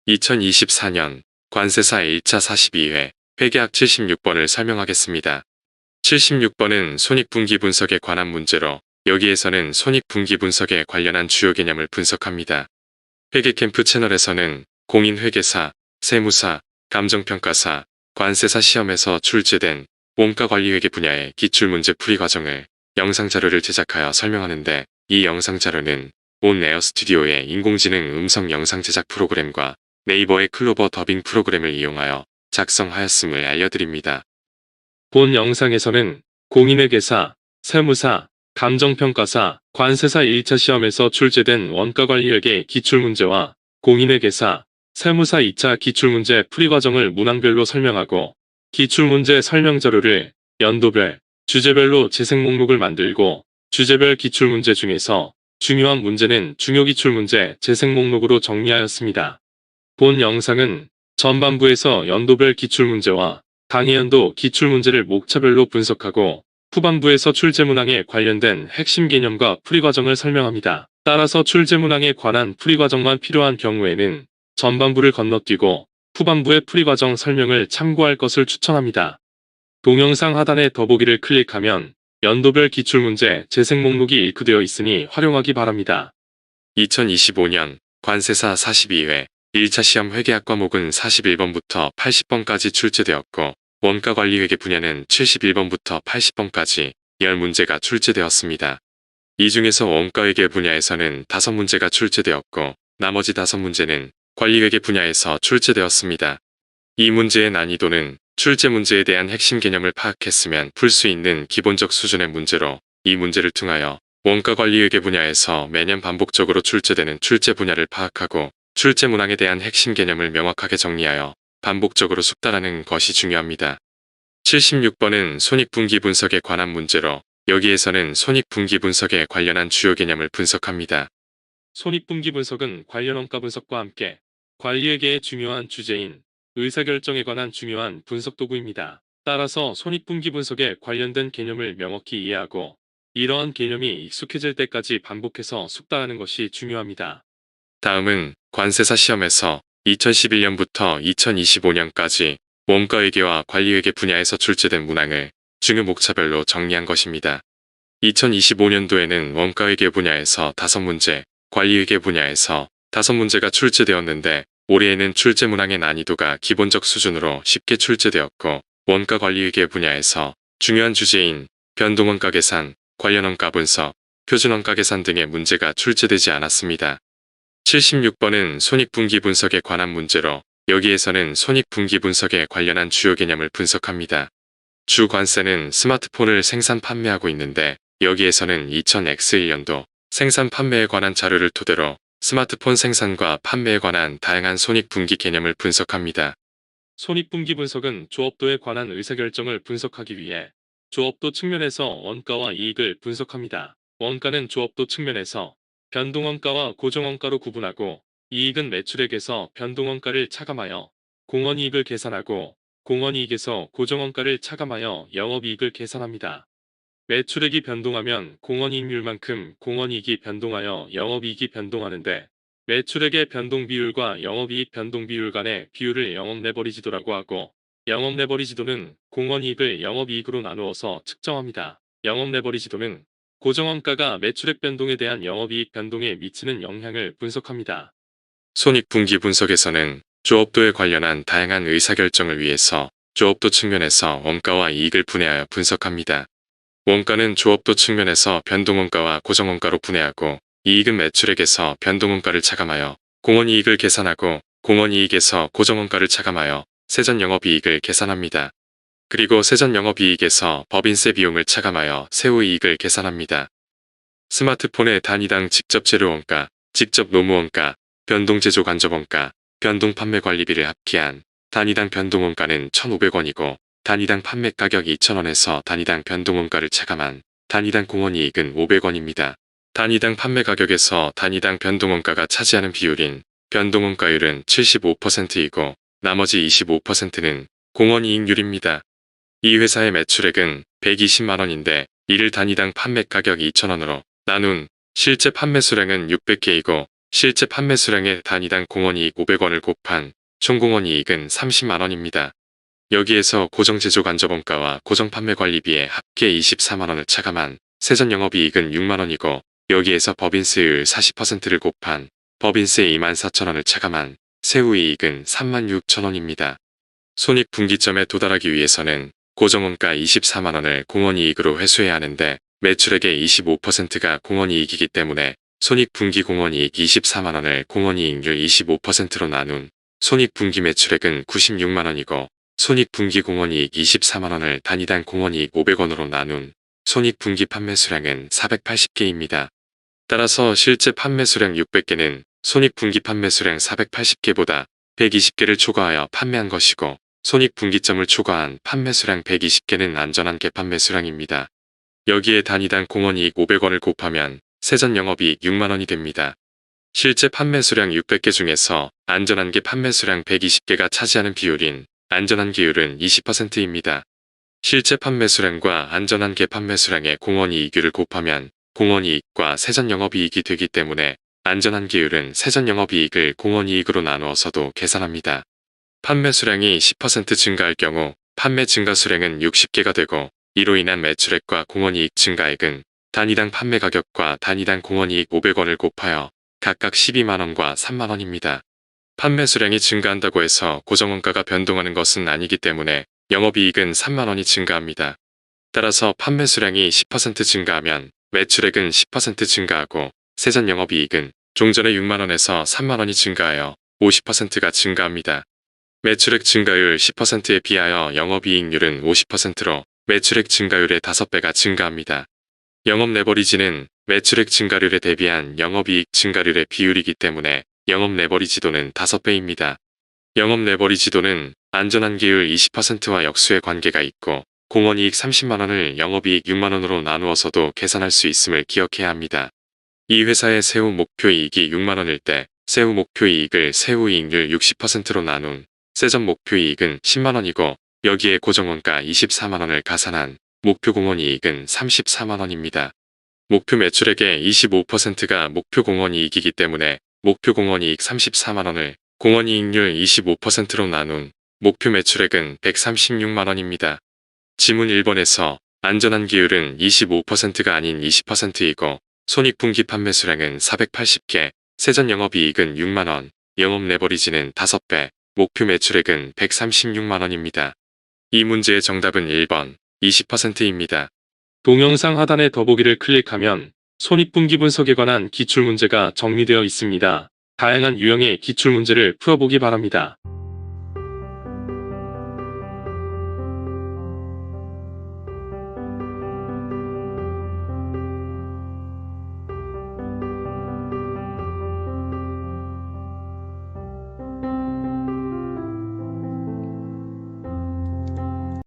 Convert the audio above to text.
2024년 관세사 1차 42회 회계학 76번을 설명하겠습니다. 76번은 손익분기 분석에 관한 문제로 여기에서는 손익분기 분석에 관련한 주요 개념을 분석합니다. 회계캠프 채널에서는 공인회계사, 세무사, 감정평가사, 관세사 시험에서 출제된 원가관리회계 분야의 기출문제 풀이 과정을 영상자료를 제작하여 설명하는데, 이 영상자료는 온 에어 스튜디오의 인공지능 음성 영상 제작 프로그램과 네이버의 클로버 더빙 프로그램을 이용하여 작성하였음을 알려드립니다. 본 영상에서는 공인회계사, 세무사, 감정평가사, 관세사 1차 시험에서 출제된 원가관리회계 기출문제와 공인회계사, 세무사 2차 기출문제 풀이 과정을 문항별로 설명하고, 기출문제 설명자료를 연도별, 주제별로 재생 목록을 만들고, 주제별 기출문제 중에서 중요한 문제는 중요기출문제 재생 목록으로 정리하였습니다. 본 영상은 전반부에서 연도별 기출문제와 당해연도 기출문제를 목차별로 분석하고, 후반부에서 출제문항에 관련된 핵심 개념과 풀이 과정을 설명합니다. 따라서 출제문항에 관한 풀이 과정만 필요한 경우에는 전반부를 건너뛰고 후반부의 풀이 과정 설명을 참고할 것을 추천합니다. 동영상 하단의 더보기를 클릭하면 연도별 기출문제 재생 목록이 일크되어 있으니 활용하기 바랍니다. 2025년 관세사 42회 1차 시험 회계학 과목은 41번부터 80번까지 출제되었고, 원가관리회계 분야는 71번부터 80번까지 10문제가 출제되었습니다. 이 중에서 원가회계 분야에서는 5문제가 출제되었고, 나머지 5문제는 관리회계 분야에서 출제되었습니다. 이 문제의 난이도는 출제 문제에 대한 핵심 개념을 파악했으면 풀 수 있는 기본적 수준의 문제로, 이 문제를 통하여 원가관리회계 분야에서 매년 반복적으로 출제되는 출제 분야를 파악하고 출제 문항에 대한 핵심 개념을 명확하게 정리하여 반복적으로 숙달하는 것이 중요합니다. 76번은 손익분기 분석에 관한 문제로 여기에서는 손익분기 분석에 관련한 주요 개념을 분석합니다. 손익분기 분석은 관련 원가 분석과 함께 관리회계의 중요한 주제인 의사결정에 관한 중요한 분석 도구입니다. 따라서 손익분기 분석에 관련된 개념을 명확히 이해하고 이러한 개념이 익숙해질 때까지 반복해서 숙달하는 것이 중요합니다. 다음은 관세사 시험에서 2011년부터 2025년까지 원가회계와 관리회계 분야에서 출제된 문항을 중요 목차별로 정리한 것입니다. 2025년도에는 원가회계 분야에서 5문제, 관리회계 분야에서 5문제가 출제되었는데, 올해에는 출제 문항의 난이도가 기본적 수준으로 쉽게 출제되었고, 원가관리회계 분야에서 중요한 주제인 변동원가 계산, 관련 원가 분석, 표준원가 계산 등의 문제가 출제되지 않았습니다. 76번은 손익분기 분석에 관한 문제로 여기에서는 손익분기 분석에 관련한 주요 개념을 분석합니다. 주 관세는 스마트폰을 생산 판매하고 있는데, 여기에서는 2000X1년도 생산 판매에 관한 자료를 토대로 스마트폰 생산과 판매에 관한 다양한 손익분기 개념을 분석합니다. 손익분기 분석은 조업도에 관한 의사결정을 분석하기 위해 조업도 측면에서 원가와 이익을 분석합니다. 원가는 조업도 측면에서 변동원가와 고정원가로 구분하고, 이익은 매출액에서 변동원가를 차감하여 공원이익을 계산하고, 공원이익에서 고정원가를 차감하여 영업이익을 계산합니다. 매출액이 변동하면 공원이익률만큼 공원이익이 변동하여 영업이익이 변동하는데, 매출액의 변동 비율과 영업이익 변동 비율 간의 비율을 영업레버리지도라고 하고, 영업레버리지도는 공원이익을 영업이익으로 나누어서 측정합니다. 영업레버리지도는 고정원가가 매출액 변동에 대한 영업이익 변동에 미치는 영향을 분석합니다. 손익분기 분석에서는 조업도에 관련한 다양한 의사결정을 위해서 조업도 측면에서 원가와 이익을 분해하여 분석합니다. 원가는 조업도 측면에서 변동원가와 고정원가로 분해하고, 이익은 매출액에서 변동원가를 차감하여 공원이익을 계산하고, 공원이익에서 고정원가를 차감하여 세전영업이익을 계산합니다. 그리고 세전영업이익에서 법인세 비용을 차감하여 세후이익을 계산합니다. 스마트폰의 단위당 직접 재료원가, 직접 노무원가, 변동제조 간접원가, 변동판매관리비를 합계한 단위당 변동원가는 1,500원이고, 단위당 판매가격 2,000원에서 단위당 변동원가를 차감한 단위당 공원이익은 500원입니다. 단위당 판매가격에서 단위당 변동원가가 차지하는 비율인 변동원가율은 75%이고 나머지 25%는 공원이익률입니다. 이 회사의 매출액은 120만원인데 이를 단위당 판매가격 2,000원으로 나눈 실제 판매 수량은 600개이고 실제 판매 수량의 단위당 공원이익 500원을 곱한 총 공원이익은 30만원입니다. 여기에서 고정제조간접원가와 고정판매관리비에 합계 24만원을 차감한 세전영업이익은 6만원이고 여기에서 법인세율 40%를 곱한 법인세 24,000원을 차감한 세후이익은 36,000원입니다. 손익분기점에 도달하기 위해서는 고정원가 24만원을 공원이익으로 회수해야 하는데 매출액의 25%가 공원이익이기 때문에 손익분기 공원이익 24만원을 공원이익률 25%로 나눈 손익분기 매출액은 96만원이고 손익분기 공원이익 24만원을 단위당 공원이익 500원으로 나눈 손익분기 판매 수량은 480개입니다. 따라서 실제 판매 수량 600개는 손익분기 판매 수량 480개보다 120개를 초과하여 판매한 것이고 손익분기점을 초과한 판매 수량 120개는 안전한 개판매 수량입니다. 여기에 단위당 공원이익 500원을 곱하면 세전영업이익 6만원이 됩니다. 실제 판매 수량 600개 중에서 안전한개 판매 수량 120개가 차지하는 비율인 안전한계율은 20%입니다. 실제 판매 수량과 안전한개 판매 수량의 공원이익률을 곱하면 공원이익과 세전영업이익이 되기 때문에 안전한계율은 세전영업이익을 공원이익으로 나누어서도 계산합니다. 판매 수량이 10% 증가할 경우 판매 증가 수량은 60개가 되고 이로 인한 매출액과 공원이익 증가액은 단위당 판매 가격과 단위당 공원이익 500원을 곱하여 각각 12만원과 3만원입니다. 판매 수량이 증가한다고 해서 고정원가가 변동하는 것은 아니기 때문에 영업이익은 3만원이 증가합니다. 따라서 판매 수량이 10% 증가하면 매출액은 10% 증가하고 세전영업이익은 종전의 6만원에서 3만원이 증가하여 50%가 증가합니다. 매출액 증가율 10%에 비하여 영업이익률은 50%로 매출액 증가율의 5배가 증가합니다. 영업 레버리지는 매출액 증가율에 대비한 영업이익 증가율의 비율이기 때문에 영업 레버리지도는 5배입니다. 영업 레버리지도는 안전한계율 20%와 역수의 관계가 있고 공원이익 30만원을 영업이익 6만원으로 나누어서도 계산할 수 있음을 기억해야 합니다. 이 회사의 세후 목표이익이 6만원일 때 세후 목표이익을 세후이익률 60%로 나눈 세전 목표이익은 10만원이고 여기에 고정원가 24만원을 가산한 목표 공원이익은 34만원입니다. 목표 매출액의 25%가 목표 공원이익이기 때문에 목표 공원이익 34만원을 공원이익률 25%로 나눈 목표 매출액은 136만원입니다. 지문 1번에서 안전한 기율은 25%가 아닌 20%이고 손익분기 판매 수량은 480개, 세전 영업이익은 6만원, 영업 레버리지는 5배, 목표 매출액은 136만원입니다. 이 문제의 정답은 1번, 20%입니다. 동영상 하단의 더보기를 클릭하면 손익분기 분석에 관한 기출문제가 정리되어 있습니다. 다양한 유형의 기출문제를 풀어보기 바랍니다.